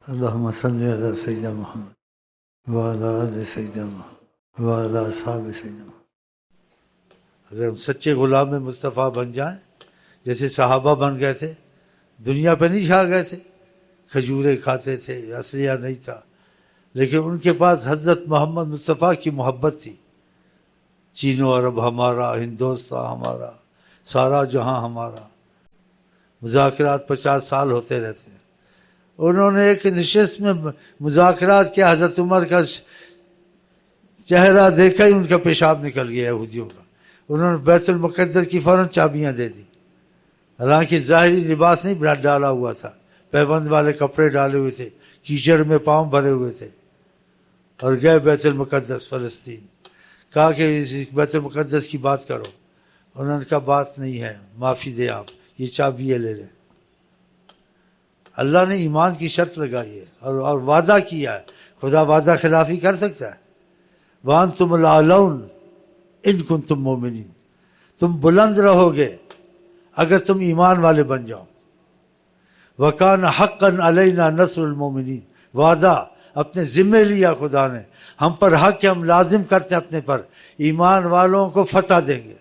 اللہم صلی علی سیدنا محمد وعلی آل سیدنا محمد وعلی اصحاب سیدنا محمد۔ اگر ہم سچے غلام مصطفیٰ بن جائیں جیسے صحابہ بن گئے تھے، دنیا پہ نہیں چھا گئے تھے، کھجورے کھاتے تھے، اسلحہ نہیں تھا، لیکن ان کے پاس حضرت محمد مصطفیٰ کی محبت تھی۔ چین و عرب ہمارا، ہندوستان ہمارا، سارا جہاں ہمارا۔ مذاکرات 50 سال ہوتے رہتے ہیں۔ انہوں نے ایک نشست میں مذاکرات کیا، حضرت عمر کا چہرہ دیکھا ہی ان کا پیشاب نکل گیا یہودیوں کا۔ انہوں نے بیت المقدس کی فوراً چابیاں دے دی، حالانکہ ظاہری لباس نہیں ڈالا ہوا تھا، پیبند والے کپڑے ڈالے ہوئے تھے، کیچڑ میں پاؤں بھرے ہوئے تھے، اور گئے بیت المقدس فلسطین۔ کہا کہ اس بیت المقدس کی بات کرو، انہوں نے کہا بات نہیں ہے، معافی دیں آپ، یہ چابیاں لے لیں۔ اللہ نے ایمان کی شرط لگائی ہے اور وعدہ کیا ہے، خدا وعدہ خلافی کر سکتا ہے؟ وَأَنْتُمُ الْأَعْلَوْنَ إِن كُنتُم مُؤْمِنِينَ، تم بلند رہو گے اگر تم ایمان والے بن جاؤ۔ وَكَانَ حَقًّا عَلَيْنَا نَصْرُ الْمُؤْمِنِينَ، وعدہ اپنے ذمے لیا خدا نے، ہم پر حق ہے، ہم لازم کرتے ہیں اپنے پر، ایمان والوں کو فتح دیں گے۔